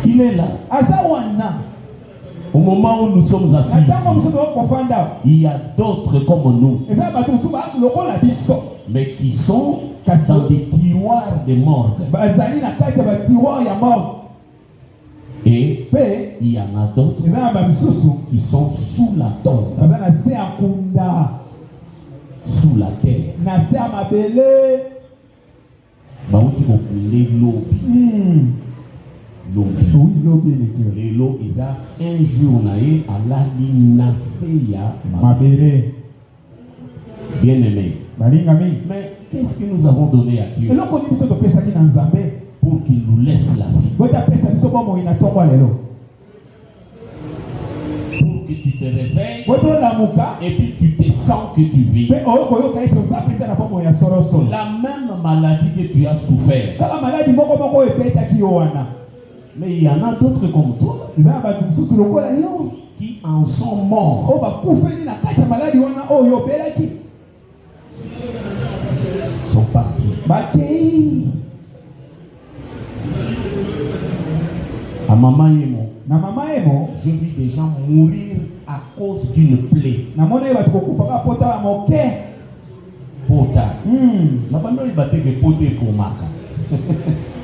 Il est là. Au moment où nous sommes assis, il y a d'autres comme nous, mais qui sont dans des tiroirs de morgue. Et il y en a d'autres qui sont sous la tombe, sous la terre. Les lots, ils ont un jour à la Ninaseya bien aimé. Mais qu'est-ce que nous avons donné à Dieu pour qu'il nous laisse la vie? Pour que tu te réveilles et puis tu te sens que tu vis. La même maladie que tu as souffert. Mais il y en a d'autres comme toi qui en sont morts. Sont partis. À maman Emo, je vis des gens mourir à cause d'une plaie. Pota. Nabando ibate ke pote pour maka.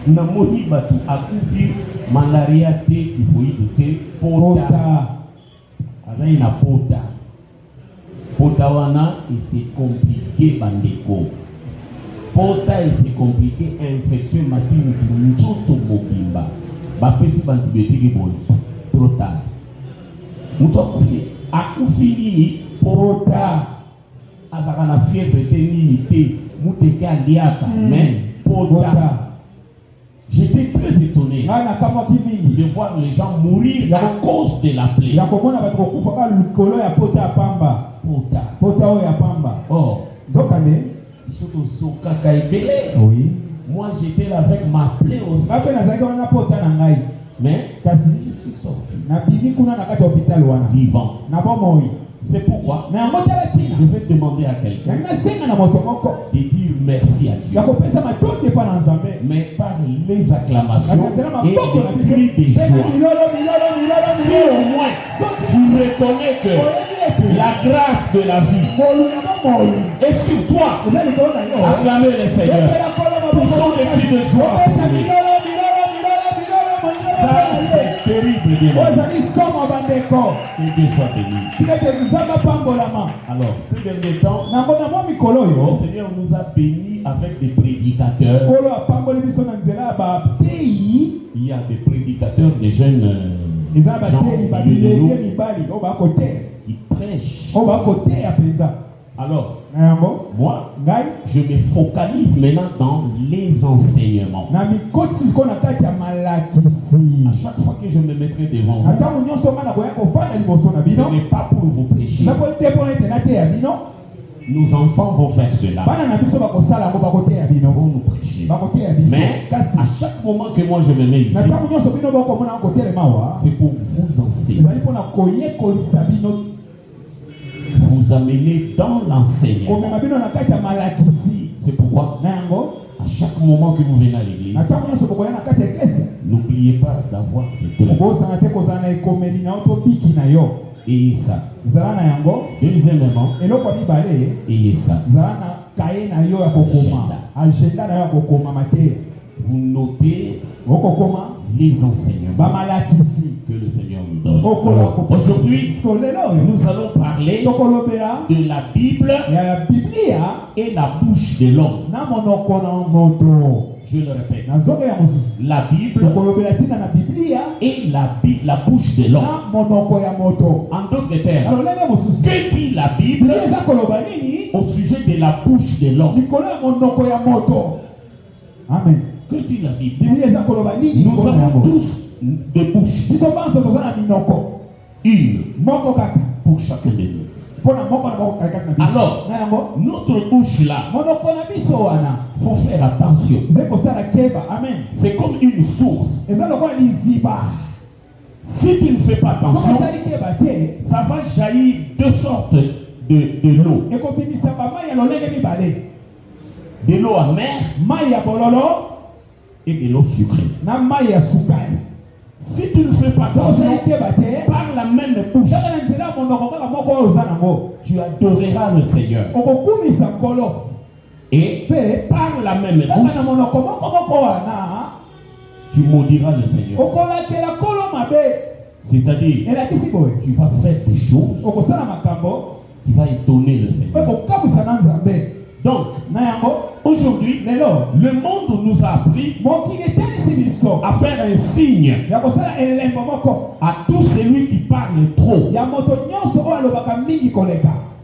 Namoni batu akufi malaria te kifoidu te pota. Azai na pota. Pota wana et c'est compliqué bandeko. Pota et c'est compliqué infection matine njoto mobimba. Bapesi bantibiotique boy trop tard. Muto akufi nini pota. Azaka na fièvre te nini te muteke aliaka mais pota. J'étais très étonné de voir les gens mourir à cause de la plaie. Oh, oui. Moi j'étais là avec ma plaie aussi. Mais je suis sorti vivant. C'est pourquoi je vais demander à quelqu'un de dire merci à Dieu. Mais par les acclamations et les cris de joie. Si au moins tu reconnais que la grâce de la vie est sur toi, acclamez le Seigneur. Poussons des cris de joie pour lui. Ça, c'est terrible de voir. Que Dieu soit béni. Alors, ces derniers temps, le Seigneur nous a bénis avec des prédicateurs. Il y a des prédicateurs, des jeunes gens qui prêchent. Alors, moi, je me focalise maintenant dans les enseignements. À chaque fois que je me mettrai devant vous, ce n'est pas pour vous prêcher. Nos enfants vont faire cela. Ils vont nous prêcher. Mais à chaque moment que moi je me mets ici, c'est pour vous enseigner. Vous amener dans l'enseignement. C'est pourquoi à chaque moment que vous venez à l'église, n'oubliez pas d'avoir cette lettre. Et ça. Deuxièmement, et ça. Vous notez les enseignements que le Seigneur nous donne. Aujourd'hui, nous allons parler de la Bible et la bouche de l'homme. Je le répète. La Bible et la bouche de l'homme. En d'autres termes, que dit la Bible au sujet de la bouche de l'homme? Amen. Que dit la Bible? Nous avons tous des bouches. Une pour chacun de nous. Alors, notre bouche là, faut faire attention. C'est comme une source. Si tu ne fais pas attention, ça va jaillir deux sortes de l'eau. De l'eau amère et de l'eau sucrée. Si tu ne fais pas attention, par la même bouche, tu adoreras le Seigneur. Et par la même bouche, tu maudiras le Seigneur. C'est-à-dire, tu vas faire des choses qui vont étonner le Seigneur. Donc, aujourd'hui, le monde nous a appris à faire un signe à tout celui qui parle trop.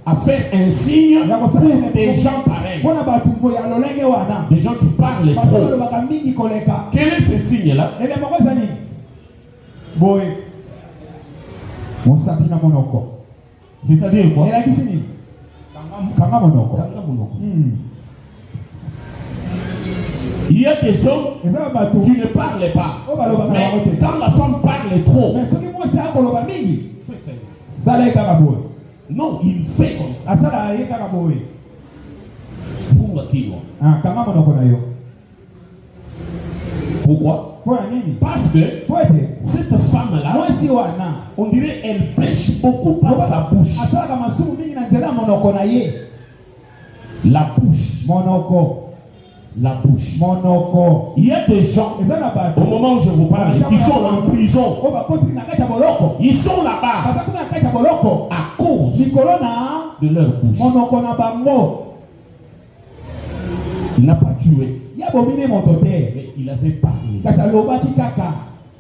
À faire un signe pour des gens pareils. Des gens qui parlent trop. Quel est ce signe-là? C'est-à-dire quoi? Il y a des hommes qui ne parlent pas. Mais quand la femme parle trop, non, il fait comme ça. Pourquoi? Parce que cette femme-là, on dirait elle pêche beaucoup par sa bouche. La bouche. La bouche. Il y a des gens, au moment où je vous parle, qui sont en prison. Ils sont là-bas à cause de leur bouche. Il n'a pas tué, mais il avait parlé.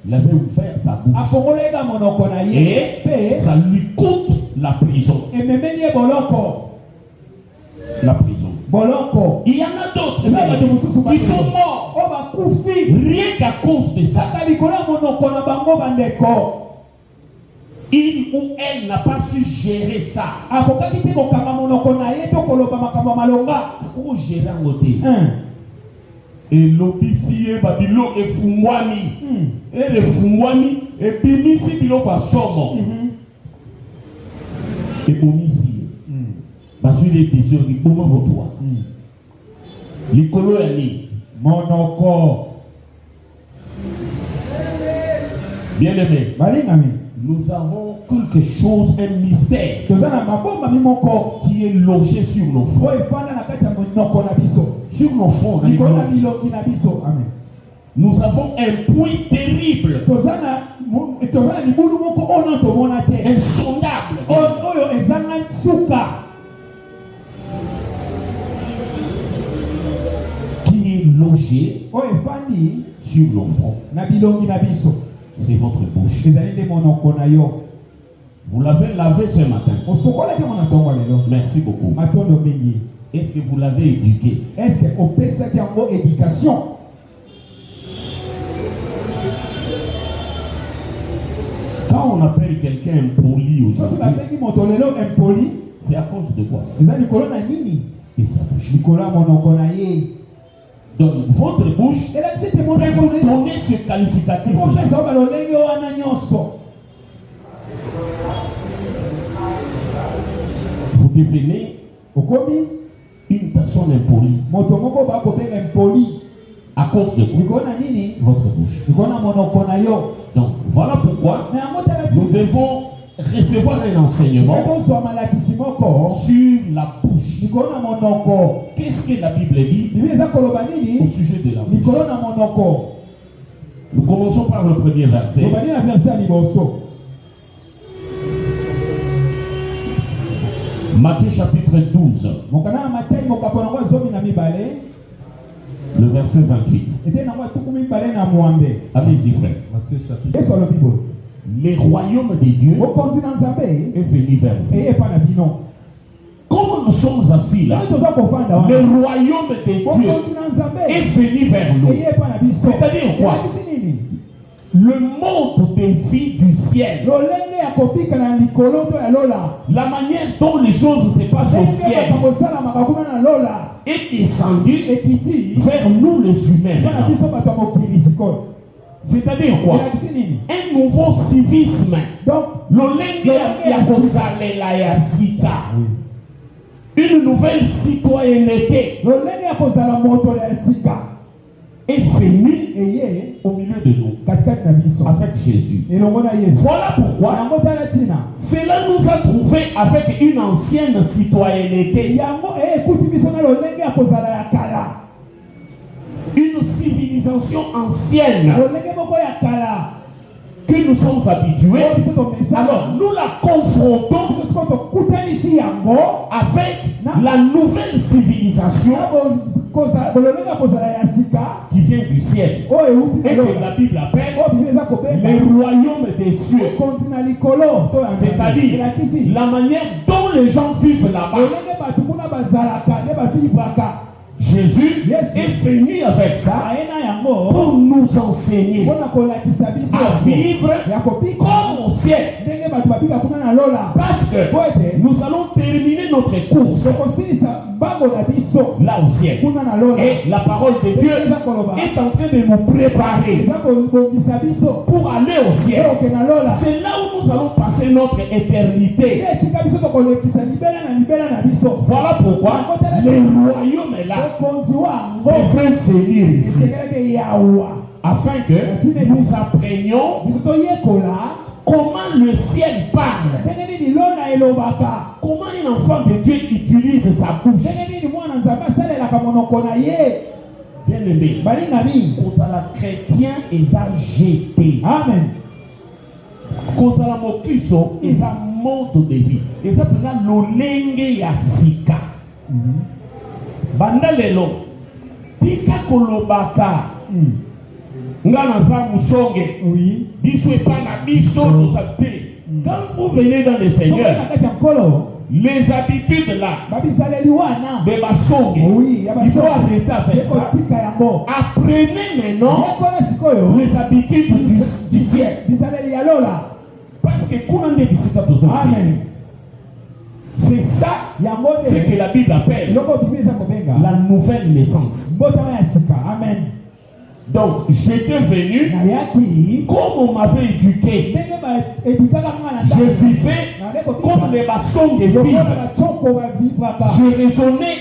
Il avait ouvert sa bouche. Et ça lui coûte la prison. La prison. Il y en a d'autres qui sont morts rien qu'à cause de ça. Il ou elle n'a pas su gérer ça. Comment gérer un côté? Et l'obisier babilo et fumwani et le fumwani et bimisi bilo basomo et omisi parce que les désirs du moment pour toi les colonies monoko bien aimé nous avons quelque chose, un mystère qui est logé sur nos fronts. Sur nos fronts. Nous avons un puits terrible. Insondable. Qui est logé sur nos fronts. C'est votre bouche. Vous l'avez lavé ce matin. Merci beaucoup. Est-ce que vous l'avez éduqué? Quand on appelle quelqu'un impoli aujourd'hui, c'est à cause de quoi? Et sa bouche. Donc, votre bouche peut vous donner ce qualificatif. Vous devenez une personne impolie. À cause de quoi? Votre bouche. Donc, voilà pourquoi nous devons recevoir un enseignement sur la bouche. Qu'est-ce que la Bible dit au sujet de la bouche? Nous commençons par le premier verset. Matthieu chapitre 12. Le verset 28. Allez-y, frère. Le royaume de Dieu est venu vers vous. Comme nous sommes assis là, le royaume de Dieu est venu vers nous. C'est-à-dire quoi? Le mode de vie du ciel, la manière dont les choses se passent au ciel est descendu vers nous les humains. C'est-à-dire quoi? Un nouveau civisme. Une nouvelle citoyenneté. est venu au milieu de nous avec Jésus. Voilà pourquoi cela nous a trouvé avec une ancienne citoyenneté. Une civilisation ancienne que nous sommes habitués. Alors nous la confrontons avec la nouvelle civilisation qui vient du ciel et que la Bible appelle le royaume des cieux. C'est-à-dire la manière dont les gens vivent là-bas. Jésus est venu avec ça pour nous enseigner à vivre comme au ciel. Parce que nous allons terminer notre course là au ciel. Et la parole de Dieu est en train de nous préparer pour aller au ciel. C'est là où nous allons passer notre éternité. Voilà pourquoi le royaume est là. Devrait venir ici afin que nous apprenions comment le ciel parle, comment un enfant de Dieu utilise sa bouche. Bien aimé, cause à la chrétien et ça jeté. Amen. Cause à la mokiso et ça mode de vie. Et ça peut être l'olenge yasika. Banda lelo tika kolobaka ngana za musonge biso epana biso nosate. Quand vous venez dans le Seigneur, les habitudes là de basonge, il faut arrêter avec ça. Apprenez maintenant les habitudes du ciel, parce que kuna nde bisika tozo. Amen. C'est ça ce que la Bible appelle la nouvelle naissance. Amen. Donc, j'étais venu comme on m'avait éduqué. Je vivais comme les bassons de vivre. Je raisonnais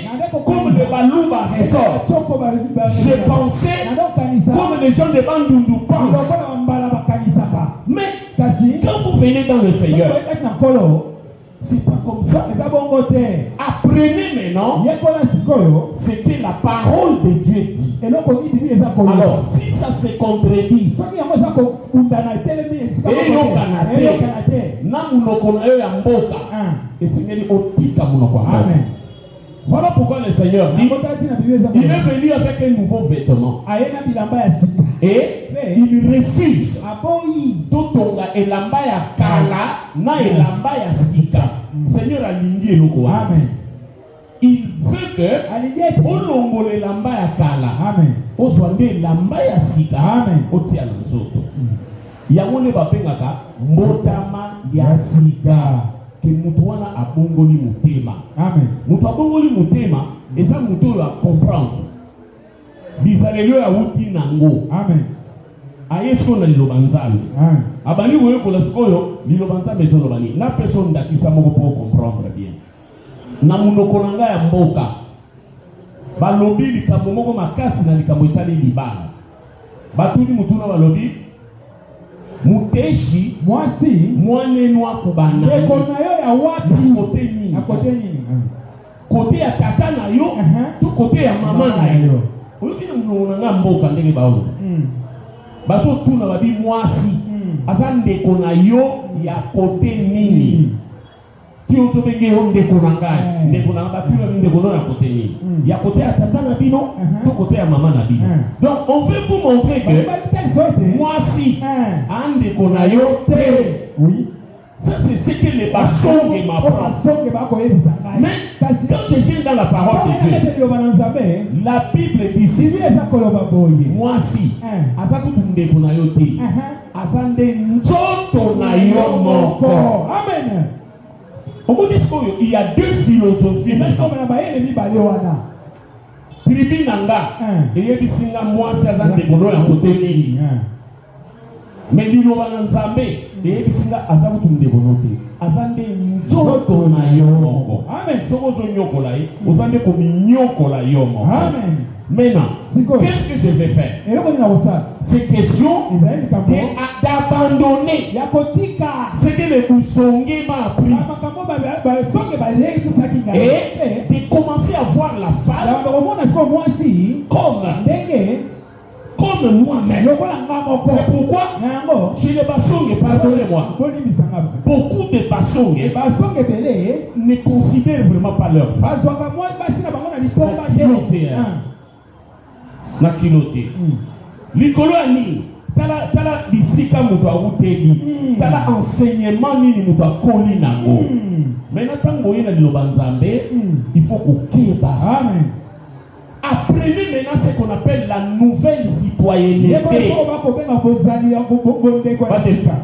comme les balouba raisonnent. Je pensais comme les gens de Bandundu pensent. Mais quand vous venez dans le Seigneur, c'est pas comme ça. Apprenez maintenant ce que la parole de Dieu dit. Alors, si ça se contredit, voilà pourquoi le Seigneur dit, il est venu avec un nouveau vêtement. Et il refuse totonga elamba ya kala na elamba ya sika. Seigneur a lingi eloko. Amen. Il veut que olongole elamba ya kala. Amen. Ozwande elamba ya sika. Amen. Otia na nzoto. Yango ne bapengaka mbotama ya sika. Que mutu wana abongoli mutema. Amen. Mutu abongoli mutema eza mutu ya comprendre. Bizalelo ya uti nango. Amen. Ayeso na lilobanzali. Abali wewe kola sikoyo lilobanza mezo lobani. La personne dakisa moko pour comprendre bien. Na munoko nanga ya mboka. Balobi likambo moko makasi na likambo itali libala. Batuni mutuna balobi muteshi mwasi mwane nwa kubana. Eko na yo ya wapi kote nini? Kote nini? Kote ya tata na yo, tu kote ya mama na yo. Oloki na nga mboka ndenge baolo. Baso tuna babi mwasi. Asa ndeko na yo ya kote nini? Kio sobenge yo ndeko na ngai. Ndeko na batula ndeko na kote nini? Ya kote ya tata na bino, tu kote ya mama na bino. Donc on veut vous montrer que mwasi ndeko na yo te. Oui. Ça c'est ce que les bassons m'apprennent. Mais quand je viens dans la parole de Dieu, la Bible dit moi si ndeko na yo te. Azande nzoto na yo moko. Amen. Il y a deux philosophies. Tribi nanga eyebisinga mwasi azande kono ya kote nini. Mais liloba na nzambe eyebisinga azabutu ndeko note. Azande nzoto na yo moko. Amen. Soko zo nyokola ye, ozande ko minyokola yo moko. Amen. Maintenant, qu'est-ce que je vais faire? C'est question d'abandonner ce que le Boussongé m'a appris et de commencer à voir la femme comme moi-même. C'est pourquoi chez les Bassongé, pardonnez-moi, beaucoup de Bassongé ne considèrent vraiment pas leur femme. Na kiloté. Likolo ani tala bisika muto awuteli. Tala enseignement ni muto akoli nango. Maintenant tango yena liloba nzambe, il faut kokeba. Amen. Apprenez maintenant ce qu'on appelle la nouvelle citoyenneté.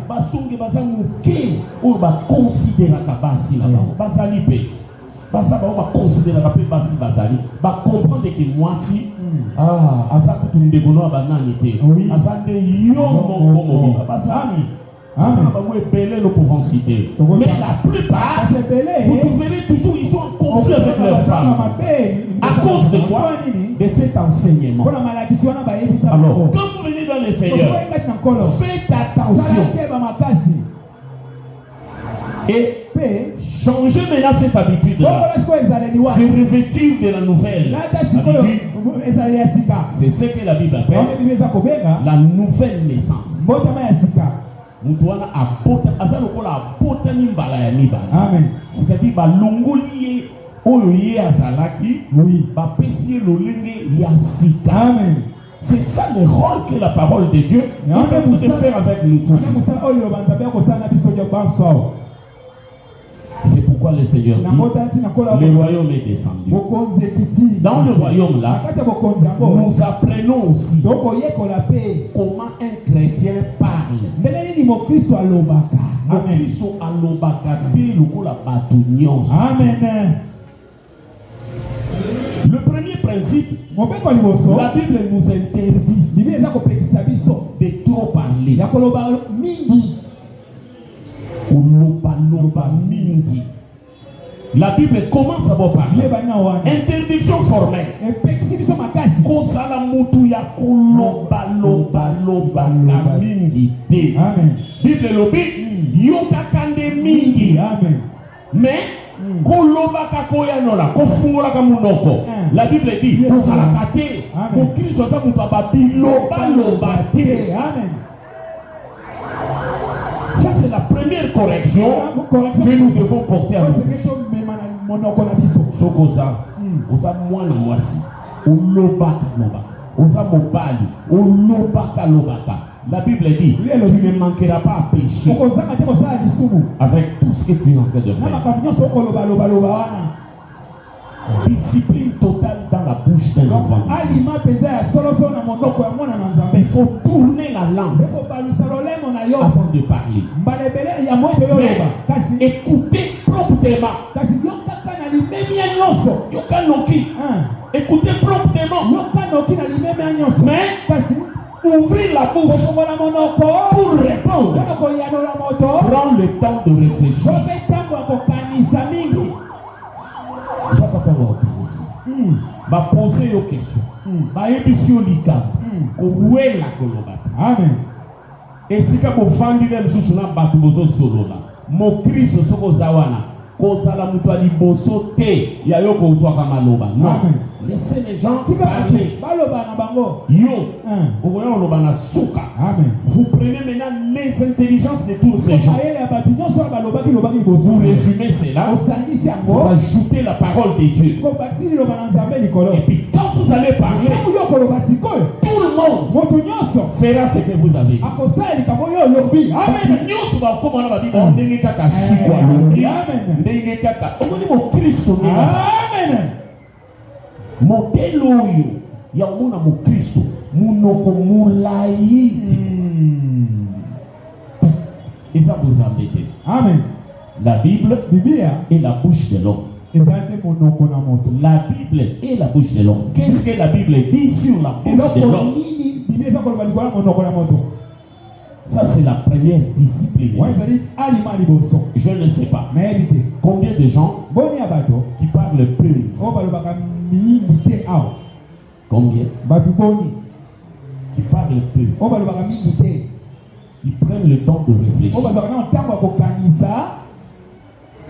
Basungi bazamuke ou ba considérer kabasi na bango. Bazali pe. Basa ba considérer ka pe basi bazali. Ba comprendre que moi si asa kutundegono abanani te. Asa de yo mongo basani. Ba we belé le pouvons citer. Mais la plupart vous verrez toujours ils sont en conflit avec leurs femmes. À cause de quoi? De cet enseignement. Alors, quand vous venez dans le Seigneur, faites attention. Et changez maintenant cette habitude-là. Se revêtir de la nouvelle habitude. C'est ce que la Bible appelle la nouvelle naissance. Mutuana apota azalo kola apota ni mbala ya mibala. Amen. C'est-à-dire ba longoli oyo ye azalaki, oui, ba pesi lolenge ya sika. Amen. C'est ça le rôle que la parole de Dieu peut faire avec nous tous. C'est pourquoi le Seigneur dit, le royaume est descendu. Dans le royaume là, nous apprenons aussi comment un chrétien parle. Amen. Le premier principe, la Bible nous interdit de trop parler. La Bible commence à vous parler. Interdiction formelle. Bible lobi yoka kande mingi. Mais la Bible dit ça c'est la première correction que nous devons porter à nous. La Bible dit, tu ne manqueras pas à pécher avec tout ce que tu es en train de faire. Discipline totale dans la bouche d'un enfant. Il faut tourner la langue avant de parler. Mais écoutez promptement. Écoutez promptement. Mais ouvrir la bouche pour répondre. Prends le temps de réfléchir. Va poser aux questions. Va émission l'icam. Où est la colobate? Amen. Et si vous vendez les sous la batubozo solo là, mon Christ soko zawana, kozala mutwali boso te, ya yoko uzwa kama loba. Non. Laissez les gens parler. Yo, vous prenez maintenant les intelligences de tous ces gens. Vous résumez cela. Vous ajoutez la parole de Dieu. Et puis quand vous allez parler, tout le monde fera ce que vous avez. Amen. Modèle oyo ya mona mo Kristo munoko mulaiti. Et ça vous embête. Amen. La Bible est la bouche de l'homme. La Bible est la bouche de l'homme. Qu'est-ce que la Bible dit sur la bouche de l'homme? Ça c'est la première discipline. Je ne sais pas. Combien de gens qui parlent peu? Combien? Qui parlent peu. Qui prennent le temps de réfléchir.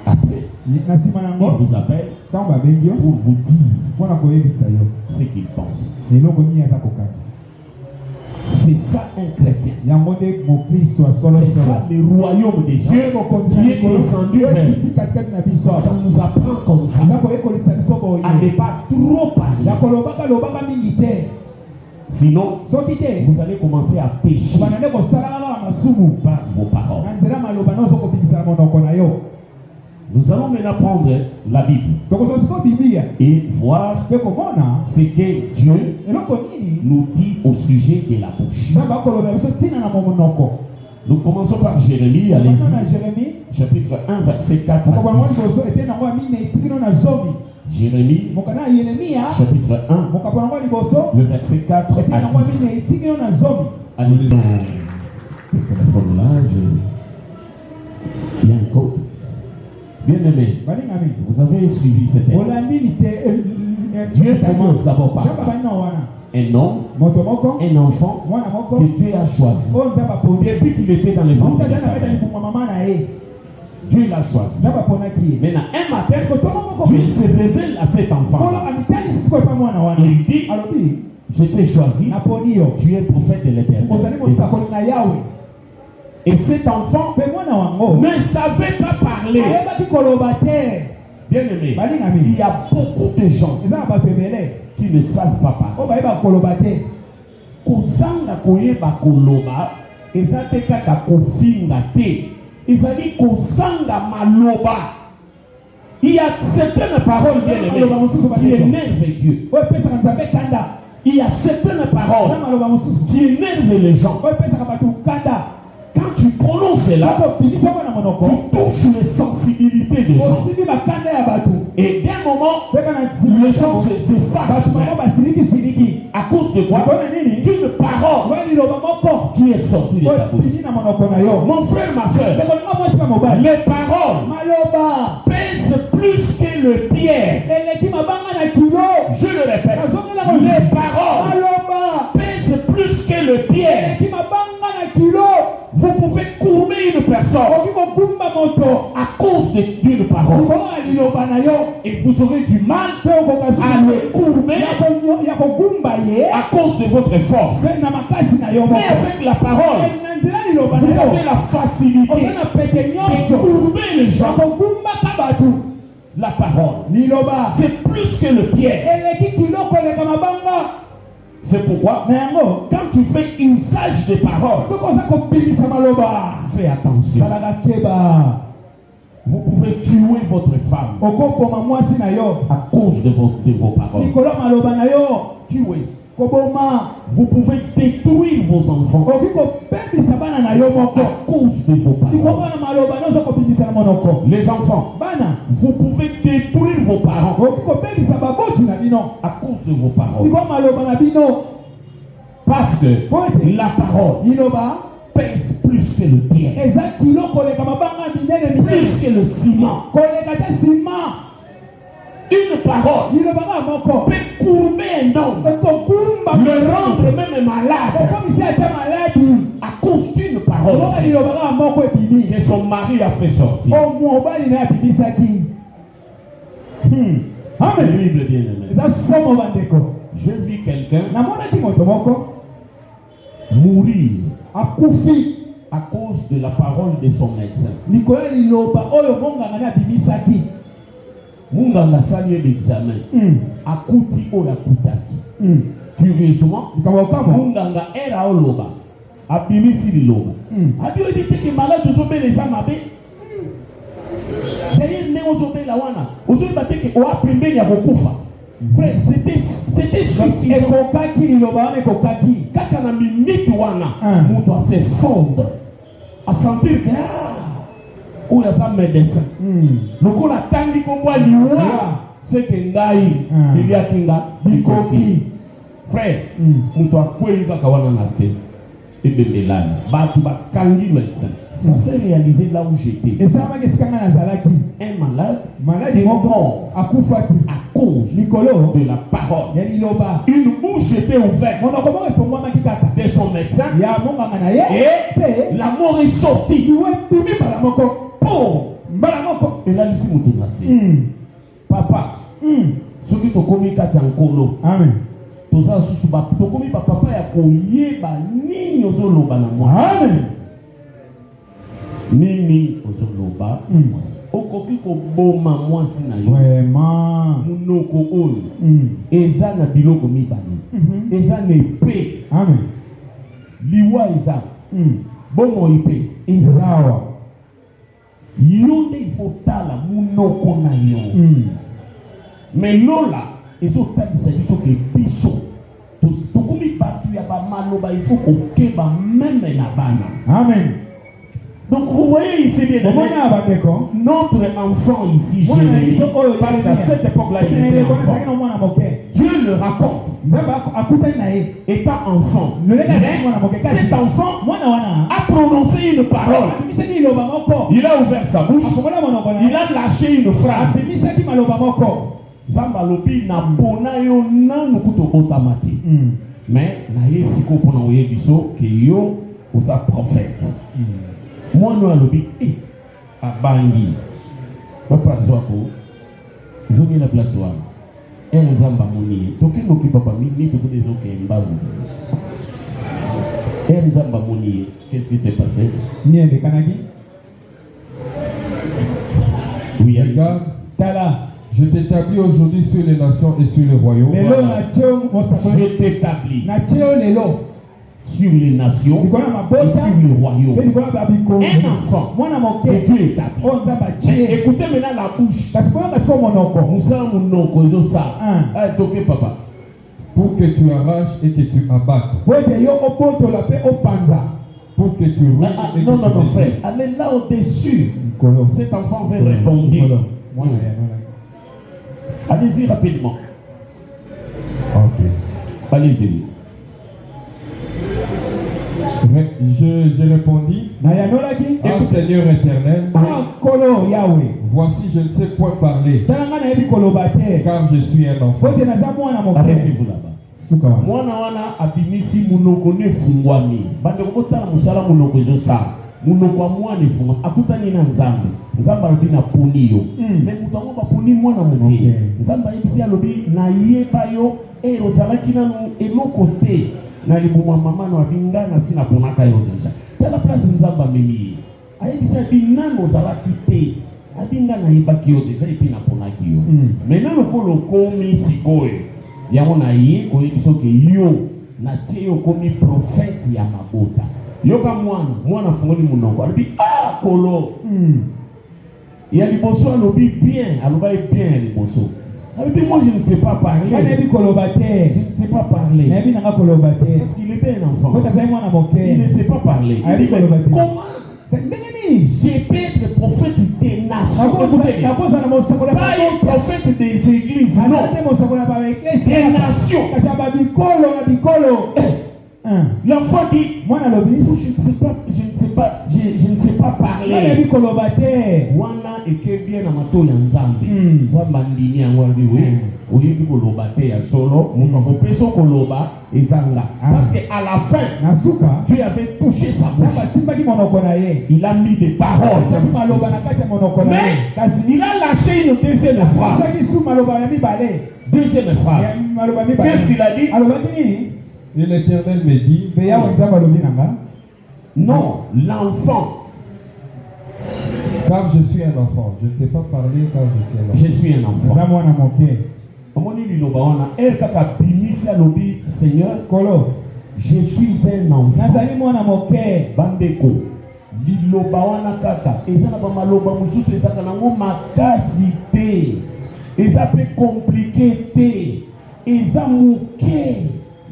Après, il vous appelle pour vous dire ce qu'il pense. C'est ça un chrétien. C'est ça le royaume des cieux qui est descendu vers. Ça nous apprend comme ça à ne pas trop parler. Sinon, vous allez commencer à pécher par vos paroles. Nous allons maintenant prendre la Bible et voir ce que Dieu nous dit au sujet de la bouche. Nous commençons par Jérémie, allez-y, chapitre 1, verset 4 à 10. Jérémie, chapitre 1, le verset 4 à 10. Allez-y, le téléphone là, il y a un code. Bien aimé, vous avez suivi cette texte. Dieu commence d'abord par un homme, un enfant que Dieu a choisi. Depuis qu'il était dans le ventre de sa mère, Dieu l'a choisi. Maintenant, un matin, Dieu se révèle à cet enfant-là. Il dit, je t'ai choisi, tu es prophète de l'Éternel. Et cet enfant ne savait pas parler. Bien aimé, il y a beaucoup de gens qui ne savent pas parler. Kozanga koyeba koloba, ezate kaka kofinga te. Ezali kozanga maloba. Il y a certaines paroles, bien aimé, qui énervent Dieu. Il y a certaines paroles qui énervent les gens. Quand tu prononces cela, tu touches les sensibilités des gens. Et d'un moment, les gens se fâchent. À cause de quoi? D'une parole qui est sortie de ta bouche. Mon frère, ma soeur, les paroles pèsent plus que le pierre. Je le répète, les paroles pèsent plus que le pierre. Vous pouvez courber une personne à cause d'une parole. Et vous aurez du mal à le courber à cause de votre force. Mais avec la parole, vous avez la facilité de courber les gens. La parole, c'est plus que le pierre. C'est pourquoi, quand tu fais usage des paroles, fais attention. Vous pouvez tuer votre femme à cause de vos paroles. Tuer. Vous pouvez détruire vos enfants à cause de vos paroles. Les enfants, vous pouvez détruire vos parents à cause de vos paroles. Parce que la parole pèse plus que le pierre, plus que le ciment. Une parole peut courber un homme, le rendre même malade à cause d'une parole que son mari a fait sortir. Amen. Bible bien aimé. Je vis quelqu'un mourir à cause de la parole de son médecin. Munganga sali l'examen. Akuti o la kutaki. Curieusement, Munganga era oloba. Abimisi liloba. Abio ebite ke malade ozobe les amabe. D'ailleurs, ne ozobe la wana. Ozobe bateke o apembeni ya kokufa. Frère, c'était suffisant. Ekokaki liloba wana ekokaki. Kaka na minute wana, muto a se fondre. A sentir que ou ya sa médecin. Loko la tangi kombo liwa, c'est que ngai bilia kinga bikoki. Frère, muto a kweli kaka wana na se. et de Mélanie. Batouba Kangi médecin. Ça s'est réalisé là où j'étais. Et ça m'a dit un malade est mort à cause de la parole. Une bouche était ouverte de son médecin et la mort est sortie. Et là, ici, nous papa, ce qui te commis quand tu es en colo. Amen. Tokomi papa ya koyeba nini ozoloba na moi. Amen. Nini ozoloba okoki koboma mwasi na yo. Vraiment. Munoko oyo. Eza na biloko mibale. Eza na epe. Amen. Liwa eza. Bomo ipe. Ezawa. Yonde il faut tala munoko na yo. Mais lola ezotabisa biso ke biso tokomi batu ya bamaloba il faut kokeba même na bana. Amen. Donc vous voyez ici bien notre enfant ici Jérémie, parce qu'à cette époque-là il était enfant. Dieu le raconte étant enfant. Cet enfant a prononcé une parole. Il a ouvert sa bouche. Il a lâché une phrase. Zamba lobi na bona yo na nukuto otamati. Mais na yesiko pona oye biso ke yo osa prophète. Moi no lobi abangi. Papa zoko. Zomi na place wana. Nzamba moni. Toki noki papa mi to ko zoke mbabu. Nzamba moni. Qu'est-ce qui s'est passé? Ni de Kanagi. Oui, regarde. Tala. Je t'établis aujourd'hui sur les nations et sur les royaumes. Je t'établis sur les nations et sur les royaumes. Un enfant que Dieu établit. Écoutez maintenant la bouche. Papa. Pour que tu arraches et que tu abattes. Pour que tu roules et que non, frère. Allez là au-dessus. Cet enfant veut répondre. Allez-y rapidement. Ok. Allez-y. Je répondis. Seigneur éternel. Voici, je ne sais point parler. Car je suis un enfant. Arrêtez-vous là-bas. Mwana wana abimisi munoko ne fungwami. Bande kotala musala munoko ezosa. Munoko mwana fungwa. Akutani na nzambe. Nzamba lobi na poni yo. Mais mutango ba poni mwana muke. Nzamba yebisi alobi na yeba yo ozalaki nanu eloko te. Na libuma mama no abinga na sina ponaka yo deja. Tala place nzamba memi. Ayebisi abinga ozalaki te. Abinga na yebaki yo deja epi na ponaki yo. Mais nano kolo komi sikoyo. Yango na ye koyebiso ke yo na tie yo komi prophète ya mabota. Yoka mwana fungoli munoko. Alobi kolo. Il y a des bossos à l'objet bien, à l'objet bien les bossos. Moi je ne sais pas parler. Je ne sais pas parler. Parce qu'il était un enfant. Il ne sait pas parler. Il dit, comment j'ai pu être prophète des nations? Pas un prophète des églises. Non. Des nations. L'enfant dit, je ne sais pas parler. Wana eke bien na mato ya nzambe. Nzamba ndini yango aliwe. Oyebi kolobate ya solo, mungu peso koloba ezanga. Parce que à la fin, Dieu avait touché sa bouche. Il a mis des paroles. Mais il a lâché une deuxième phrase. Deuxième phrase. Qu'est-ce qu'il a dit? Et l'Éternel me dit, non, l'enfant. Car je suis un enfant. Je ne sais pas parler car je suis un enfant. Je suis un enfant. Seigneur, je suis un enfant. Bandeko. Liloba wana kaka. Ezana ba maloba mususu ezaka nango makasi te. Eza pe compliqué te. Eza muke.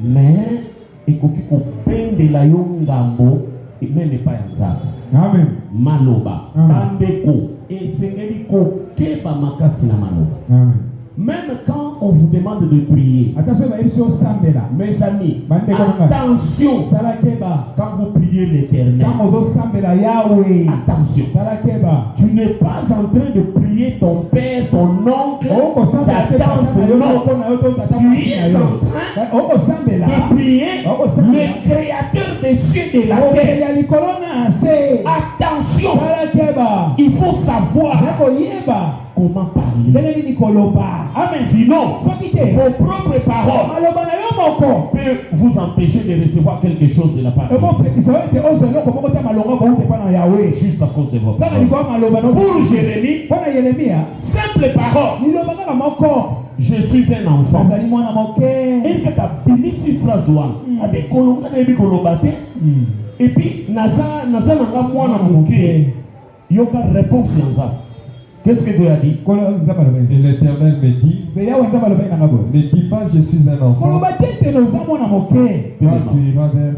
Mais ekoki kopendela yo ngambo imene pa ya nzambe. Amen. Maloba. Bandeko. Esengeli kokeba makasi na maloba. Amen. Même quand on vous demande de prier, mes amis, attention, quand vous priez l'Éternel, attention, tu n'es pas en train de prier ton père, ton oncle, ta tante, tu es en train de prier le créateur des cieux et de la terre. Attention, il faut savoir comment parler. Ah, mais sinon, vos propres paroles peuvent vous empêcher de recevoir quelque chose de la part de Dieu. Juste à cause de vos paroles. Pour Jérémie, simple parole. Je suis un enfant. Et puis, Yoka réponse qu'est-ce que Dieu a dit? Et l'Éternel me dit, ne dis pas je suis un enfant. Toi, tu iras vers